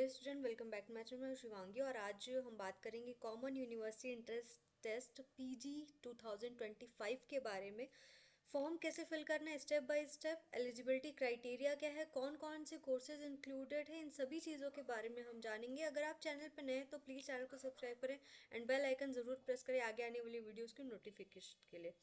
Dear student, welcome back to my channel. मैं शिवांगी और आज हम बात करेंगे common university entrance test PG 2025 के बारे में। फॉर्म कैसे फिल करना है step by step, eligibility criteria क्या है, कौन कौन से कोर्सेज इंक्लूडेड हैं, इन सभी चीज़ों के बारे में हम जानेंगे। अगर आप चैनल पर नए हैं तो प्लीज़ चैनल को सब्सक्राइब करें एंड बेल आइकन ज़रूर प्रेस करें आगे आने वाली वीडियोज़ की नोटिफिकेशन के लिए।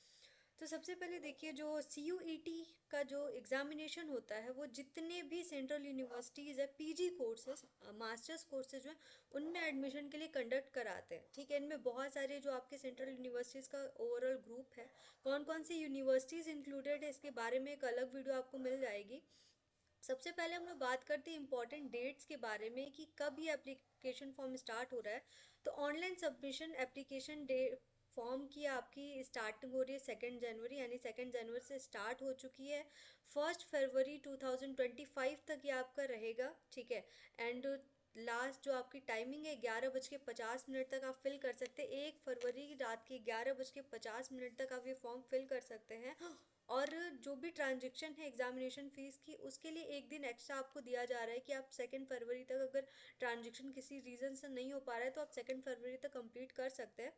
तो सबसे पहले देखिए, जो CUET का जो एग्ज़ामिनेशन होता है वो जितने भी सेंट्रल यूनिवर्सिटीज़ है पीजी कोर्सेज मास्टर्स कोर्सेज जो हैं उनमें एडमिशन के लिए कंडक्ट कराते हैं। ठीक है, इनमें बहुत सारे जो आपके सेंट्रल यूनिवर्सिटीज़ का ओवरऑल ग्रुप है, कौन कौन सी यूनिवर्सिटीज़ इंक्लूडेड है इसके बारे में एक अलग वीडियो आपको मिल जाएगी। सबसे पहले हम लोग बात करते हैं इंपॉर्टेंट डेट्स के बारे में कि कब ये एप्लीकेशन फॉर्म स्टार्ट हो रहा है। तो online submission application day form की आपकी स्टार्टिंग हो रही है 2 जनवरी, यानी 2 जनवरी से स्टार्ट हो चुकी है। 1 फरवरी 2025 तक ये आपका रहेगा। ठीक है, एंड लास्ट जो आपकी टाइमिंग है 11:50 तक आप फिल कर सकते हैं। 1 फरवरी रात के 11:50 तक आप ये फॉर्म फिल कर सकते हैं। और जो भी ट्रांजेक्शन है एग्जामिनेशन फ़ीस की, उसके लिए एक दिन एक्स्ट्रा आपको दिया जा रहा है कि आप 2 फरवरी तक अगर ट्रांजेक्शन किसी रीज़न से नहीं हो पा रहा है तो आप 2 फरवरी तक कंप्लीट कर सकते हैं।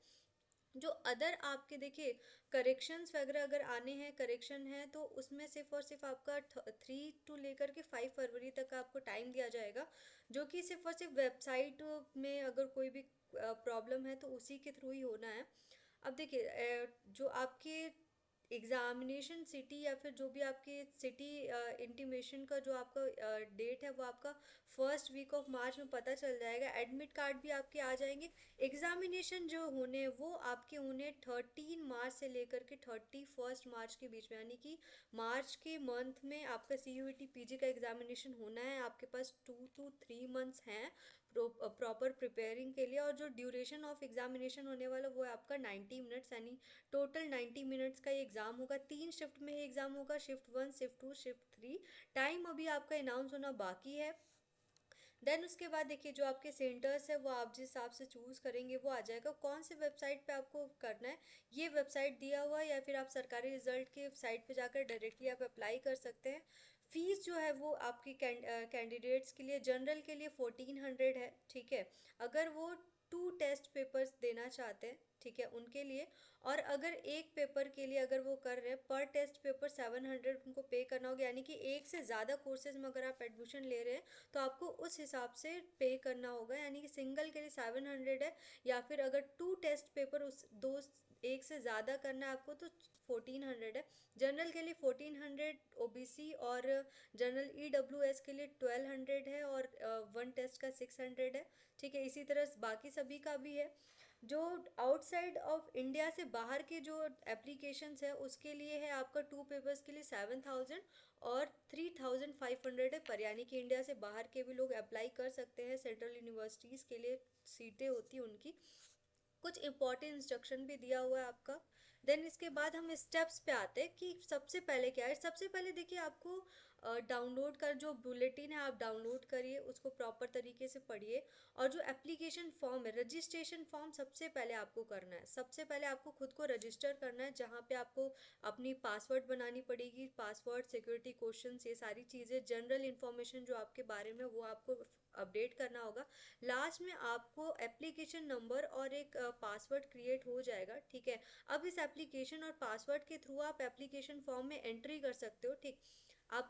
जो अदर आपके देखिए करेक्शंस वगैरह अगर आने हैं, करेक्शन है, तो उसमें सिर्फ और सिर्फ आपका 3 टू लेकर के 5 फरवरी तक का आपको टाइम दिया जाएगा, जो कि सिर्फ और सिर्फ वेबसाइट में अगर कोई भी प्रॉब्लम है तो उसी के थ्रू ही होना है। अब देखिए, जो आपके एग्ज़ामिनेशन सिटी या फिर जो भी आपके सिटी इंटीमेशन का जो आपका डेट है वो आपका 1st वीक ऑफ मार्च में पता चल जाएगा। एडमिट कार्ड भी आपके आ जाएंगे। एग्ज़ामिनेशन जो होने हैं वो आपके होने 13 मार्च से लेकर के 31 मार्च के बीच में, यानी कि मार्च के मंथ में आपका CUET PG का एग्ज़ामिनेशन होना है। आपके पास 2 to 3 मंथ्स हैं प्रॉपर प्रिपेयरिंग के लिए। और जो ड्यूरेशन ऑफ एग्ज़ामिनेशन होने वाला वो है आपका 90 मिनट्स, यानी टोटल 90 मिनट्स का ये एग्ज़ाम होगा। 3 शिफ्ट में ये एग्ज़ाम होगा, शिफ्ट 1, शिफ्ट 2, शिफ्ट 3। टाइम अभी आपका अनाउंस होना बाकी है। देन उसके बाद देखिए, जो आपके सेंटर्स है वो आप जिस हिसाब से चूज़ करेंगे वो आ जाएगा। कौन से वेबसाइट पे आपको करना है ये वेबसाइट दिया हुआ है, या फिर आप सरकारी रिजल्ट के साइट पे जाकर डायरेक्टली आप अप्लाई कर सकते हैं। फ़ीस जो है वो आपकी कैंडिडेट्स के लिए, जनरल के लिए 1400 है। ठीक है, अगर वो 2 टेस्ट पेपर्स देना चाहते हैं, ठीक है, उनके लिए। और अगर एक पेपर के लिए अगर वो कर रहे हैं, पर टेस्ट पेपर 700 उनको पे करना होगा, यानी कि एक से ज़्यादा कोर्सेज में अगर आप एडमिशन ले रहे हैं तो आपको उस हिसाब से पे करना होगा। यानी कि सिंगल के लिए 700 है, या फिर अगर 2 टेस्ट पेपर उस दो एक से ज़्यादा करना है आपको तो 1400 है। जनरल के लिए 1400, OBC और जनरल EWS के लिए 1200 है, और 1 टेस्ट का 600 है। ठीक है, इसी तरह बाकी सभी का भी है। जो आउटसाइड ऑफ इंडिया से बाहर के जो एप्लीकेशंस है उसके लिए है आपका 2 पेपर्स के लिए 7000 और 3500 है पर, यानी कि इंडिया से बाहर के भी लोग अप्लाई कर सकते हैं। सेंट्रल यूनिवर्सिटीज़ के लिए सीटें होती हैं उनकी। कुछ इंपॉर्टेंट इंस्ट्रक्शन भी दिया हुआ है आपका। देन इसके बाद हम स्टेप्स पे आते हैं कि सबसे पहले क्या है। सबसे पहले देखिए, आपको डाउनलोड कर जो बुलेटिन है आप डाउनलोड करिए, उसको प्रॉपर तरीके से पढ़िए। और जो एप्लीकेशन फॉर्म है, रजिस्ट्रेशन फॉर्म सबसे पहले आपको करना है। सबसे पहले आपको खुद को रजिस्टर करना है, जहाँ पे आपको अपनी पासवर्ड बनानी पड़ेगी, पासवर्ड, सिक्योरिटी क्वेश्चंस, ये सारी चीज़ें, जनरल इन्फॉर्मेशन जो आपके बारे में वो आपको अपडेट करना होगा। लास्ट में आपको एप्लीकेशन नंबर और एक पासवर्ड क्रिएट हो जाएगा। ठीक है, अब इस एप्लीकेशन और पासवर्ड के थ्रू आप एप्लीकेशन फॉर्म में एंट्री कर सकते हो। ठीक, आप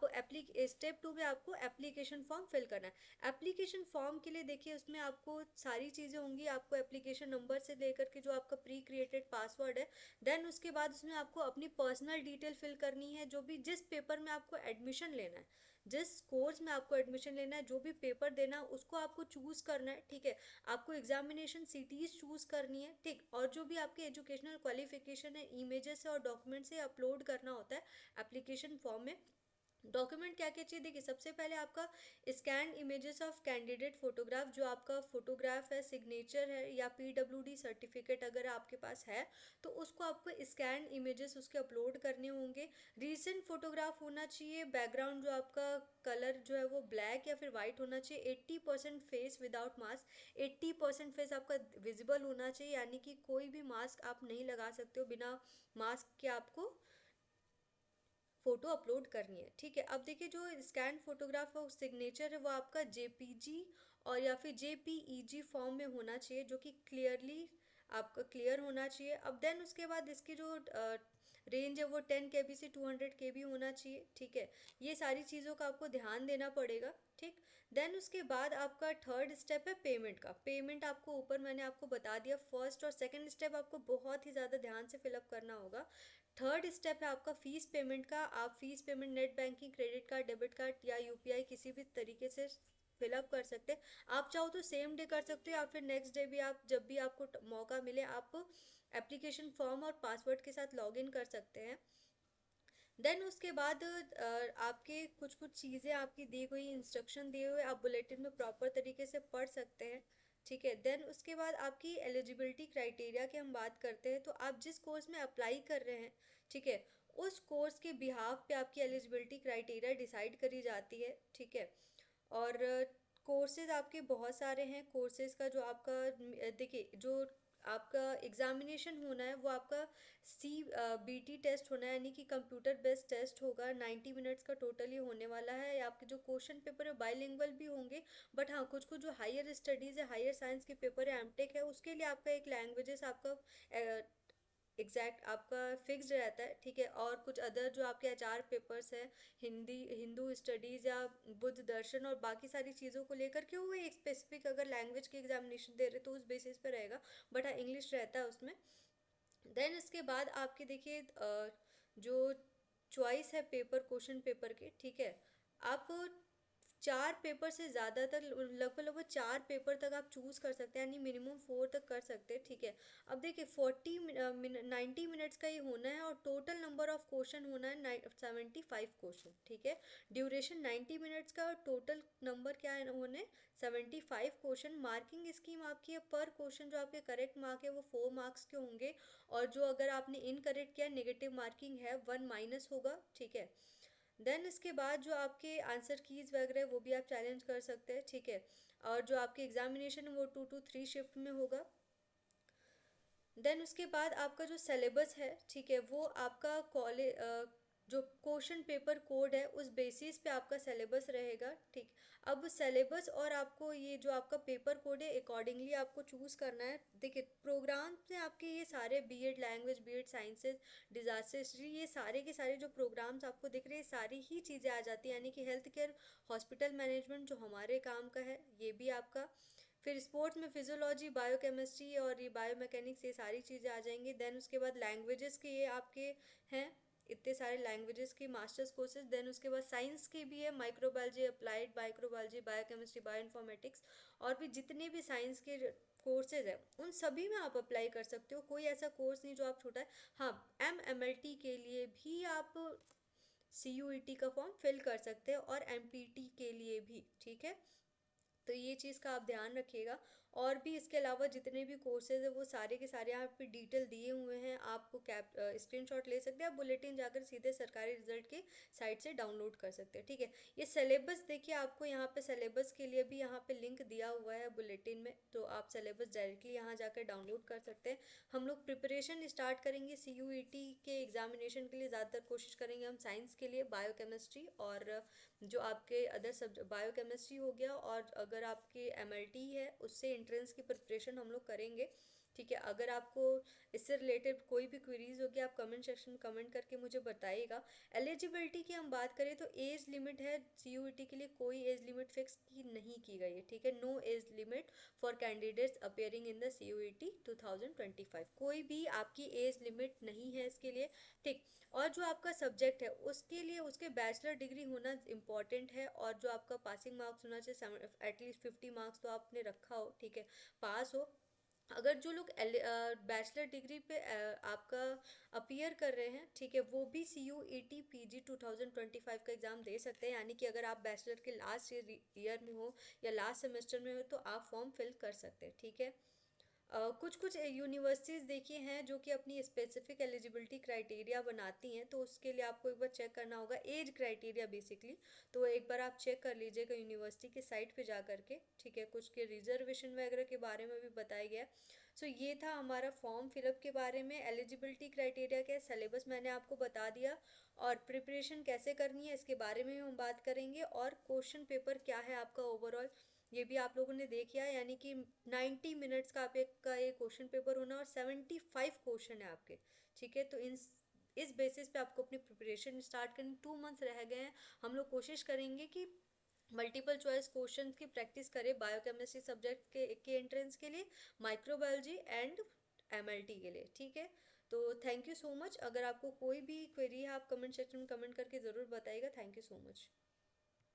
स्टेप 2 में आपको एप्लीकेशन फॉर्म फिल करना है। एप्लीकेशन फॉर्म के लिए देखिए, उसमें आपको सारी चीज़ें होंगी। आपको एप्लीकेशन नंबर से लेकर के जो आपका प्री क्रिएटेड पासवर्ड है, देन उसके बाद उसमें आपको अपनी पर्सनल डिटेल फिल करनी है। जो भी जिस पेपर में आपको एडमिशन लेना है, जिस कोर्स में आपको एडमिशन लेना है, जो भी पेपर देना है उसको आपको चूज़ करना है। ठीक है, आपको एग्जामिनेशन सिटीज़ चूज़ करनी है। ठीक, और जो भी आपके एजुकेशनल क्वालिफिकेशन है, इमेजेस है और डॉक्यूमेंट से अपलोड करना होता है एप्लीकेशन फॉर्म में। डॉक्यूमेंट क्या क्या चाहिए, देखिए सबसे पहले आपका scan images of candidate photograph, जो आपका फोटोग्राफ है, सिग्नेचर है, या PWD सर्टिफिकेट अगर आपके पास है तो उसको आपको स्कैन इमेजेस उसके अपलोड करने होंगे। रीसेंट फोटोग्राफ होना चाहिए। बैकग्राउंड जो आपका कलर जो है वो ब्लैक या फिर वाइट होना चाहिए। 80% फेस विदाउट मास्क, 80% फेस आपका विजिबल होना चाहिए, यानी कि कोई भी मास्क आप नहीं लगा सकते हो, बिना मास्क के आपको फ़ोटो अपलोड करनी है। ठीक है, अब देखिए जो स्कैन फोटोग्राफ और सिग्नेचर है वो आपका जेपीजी और या फिर जेपीईजी फॉर्म में होना चाहिए, जो कि क्लियरली आपका क्लियर होना चाहिए। अब देन उसके बाद इसकी जो रेंज है वो 10 KB से 200 KB होना चाहिए। ठीक है, ये सारी चीज़ों का आपको ध्यान देना पड़ेगा। ठीक, देन उसके बाद आपका थर्ड स्टेप है पेमेंट का। पेमेंट आपको ऊपर मैंने आपको बता दिया, फर्स्ट और सेकंड स्टेप आपको बहुत ही ज़्यादा ध्यान से फिलअप करना होगा। थर्ड स्टेप है आपका फीस पेमेंट का। आप fees payment net banking, credit card, debit card या यूपीआई किसी भी तरीके से फिलअप कर सकते हैं। आप चाहो तो सेम डे कर सकते हो या फिर नेक्स्ट डे भी, आप जब भी आपको मौका मिले आप एप्लीकेशन फॉर्म और पासवर्ड के साथ लॉगिन कर सकते हैं। देन उसके बाद आपके कुछ कुछ चीज़ें आपकी दी हुई इंस्ट्रक्शन दिए हुए आप बुलेटिन में प्रॉपर तरीके से पढ़ सकते हैं। ठीक है, देन उसके बाद आपकी एलिजिबिलिटी क्राइटेरिया की हम बात करते हैं, तो आप जिस कोर्स में अप्लाई कर रहे हैं, ठीक है, उस कोर्स के बिहाफ पे आपकी एलिजिबिलिटी क्राइटेरिया डिसाइड करी जाती है। ठीक है, और कोर्सेज आपके बहुत सारे हैं। कोर्सेज का जो आपका देखिए जो आपका एग्जामिनेशन होना है वो आपका CBT टेस्ट होना है, यानी कि कंप्यूटर बेस्ड टेस्ट होगा। 90 मिनट्स का टोटली होने वाला है। आपके जो क्वेश्चन पेपर है बाइलिंगुअल भी होंगे, बट हाँ कुछ कुछ जो हायर स्टडीज़ है, हायर साइंस के पेपर है, एमटेक है, उसके लिए आपका एक लैंग्वेजेस आपका एग्जैक्ट आपका फिक्स्ड रहता है। ठीक है, और कुछ अदर जो आपके HR पेपर्स हैं, हिंदी, हिंदू स्टडीज़ या बुद्ध दर्शन और बाकी सारी चीज़ों को लेकर के वो एक स्पेसिफिक अगर लैंग्वेज के एग्जामिनेशन दे रहे तो उस बेसिस पे रहेगा, बट हाँ इंग्लिश रहता है उसमें। देन इसके बाद आपके देखिए जो चॉइस है पेपर, क्वेश्चन पेपर के, ठीक है, आप 4 पेपर से ज़्यादातर लगभग लगभग 4 पेपर तक आप चूज़ कर सकते हैं, यानी मिनिमम 4 तक कर सकते हैं। ठीक है, अब देखिए 90 मिनट्स का ही होना है और टोटल नंबर ऑफ क्वेश्चन होना है 75 क्वेश्चन। ठीक है, ड्यूरेशन 90 मिनट्स का और टोटल नंबर क्या है होने 75 क्वेश्चन। मार्किंग स्कीम आपकी है पर क्वेश्चन जो आपके करेक्ट मार्क है वो 4 मार्क्स के होंगे, और जो अगर आपने इनकरेक्ट किया नेगेटिव मार्किंग है 1 माइनस होगा। ठीक है, देन इसके बाद जो आपके आंसर कीज वगैरह वो भी आप चैलेंज कर सकते हैं। ठीक है, और जो आपके एग्जामिनेशन है वो 2 to 3 शिफ्ट में होगा। देन उसके बाद आपका जो सिलेबस है, ठीक है, वो आपका कॉलेज जो क्वेश्चन पेपर कोड है उस बेसिस पे आपका सिलेबस रहेगा। ठीक, अब सिलेबस और आपको ये जो आपका पेपर कोड है अकॉर्डिंगली आपको चूज़ करना है। देखिए प्रोग्राम में आपके ये सारे BEd language, BEd sciences, disaster history, ये सारे के सारे जो प्रोग्राम्स आपको दिख रहे हैं सारी ही चीज़ें आ जाती हैं, यानी कि हेल्थ केयर, हॉस्पिटल मैनेजमेंट जो हमारे काम का है ये भी आपका। फिर स्पोर्ट्स में फिजियोलॉजी, बायोकेमिस्ट्री और ये बायोमैकेनिक्स, ये सारी चीज़ें आ जाएंगी। देन उसके बाद लैंग्वेजेस के ये आपके हैं इतने सारे लैंग्वेजेस के मास्टर्स कोर्सेज। देन उसके बाद साइंस के भी है, microbiology, applied microbiology, biochemistry, bioinformatics, और भी जितने भी साइंस के कोर्सेज हैं उन सभी में आप अप्लाई कर सकते हो। कोई ऐसा कोर्स नहीं जो आप छूटा है। हाँ, MMLT के लिए भी आप CUET का फॉर्म फिल कर सकते हैं और MPT के लिए भी। ठीक है, तो ये चीज़ का आप ध्यान रखिएगा। और भी इसके अलावा जितने भी कोर्सेज हैं वो सारे के सारे यहाँ पे डिटेल दिए हुए हैं, आपको स्क्रीनशॉट ले सकते हैं, आप बुलेटिन जाकर सीधे सरकारी रिजल्ट के साइट से डाउनलोड कर सकते हैं। ठीक है, ये सिलेबस देखिए आपको यहाँ पे सिलेबस के लिए भी यहाँ पे लिंक दिया हुआ है बुलेटिन में, तो आप सिलेबस डायरेक्टली यहाँ जाकर डाउनलोड कर सकते हैं। हम लोग प्रिपरेशन स्टार्ट करेंगे CUET के एग्जामिनेशन के लिए, ज़्यादातर कोशिश करेंगे हम साइंस के लिए, बायोकेमिस्ट्री और जो आपके अदर सब्जेक्ट, बायोकेमिस्ट्री हो गया, और अगर आपके MLT है उससे एंट्रेंस की प्रिपरेशन हम लोग करेंगे। ठीक है, अगर आपको इससे रिलेटेड कोई भी क्वेरीज होगी आप कमेंट सेक्शन में कमेंट करके मुझे बताइएगा। एलिजिबिलिटी की हम बात करें तो एज लिमिट है CUET के लिए, कोई एज लिमिट फिक्स की नहीं की गई है। ठीक है, no age limit for candidates appearing in the CUET 2025, कोई भी आपकी एज लिमिट नहीं है इसके लिए। ठीक, और जो आपका सब्जेक्ट है उसके लिए उसके बैचलर डिग्री होना इम्पॉर्टेंट है, और जो आपका पासिंग मार्क्स होना चाहिए एटलीस्ट 50 मार्क्स तो आपने रखा हो। ठीक है, पास हो। अगर जो लोग बैचलर डिग्री पे आपका अपीयर कर रहे हैं, ठीक है, वो भी CUET PG 2025 का एग्ज़ाम दे सकते हैं, यानी कि अगर आप बैचलर के लास्ट ईयर में हो या लास्ट सेमेस्टर में हो तो आप फॉर्म फिल कर सकते हैं। ठीक है, कुछ कुछ यूनिवर्सिटीज़ देखिए हैं जो कि अपनी स्पेसिफिक एलिजिबिलिटी क्राइटेरिया बनाती हैं, तो उसके लिए आपको एक बार चेक करना होगा एज क्राइटेरिया बेसिकली। तो एक बार आप चेक कर लीजिएगा यूनिवर्सिटी के साइट पे जा करके, ठीक है। कुछ के रिजर्वेशन वगैरह के बारे में भी बताया गया है। सो ये था हमारा फॉर्म फिलअप के बारे में। एलिजिबिलिटी क्राइटेरिया क्या है, सिलेबस मैंने आपको बता दिया, और प्रिपरेशन कैसे करनी है इसके बारे में भी हम बात करेंगे, और क्वेश्चन पेपर क्या है आपका ओवरऑल ये भी आप लोगों ने देख लिया। यानी कि 90 मिनट्स का आपका ये क्वेश्चन पेपर होना, और 75 क्वेश्चन है आपके, ठीक है। तो इस बेसिस पे आपको अपनी प्रिपरेशन स्टार्ट करनी। 2 मंथ्स रह गए हैं, हम लोग कोशिश करेंगे कि मल्टीपल चॉइस क्वेश्चन की प्रैक्टिस करें बायोकेमिस्ट्री सब्जेक्ट के एंट्रेंस के लिए, माइक्रोबायोलॉजी एंड एमएलटी के लिए, ठीक है। तो थैंक यू सो मच। अगर आपको कोई भी क्वेरी है आप कमेंट सेक्शन में कमेंट करके ज़रूर बताइएगा। Thank you so much.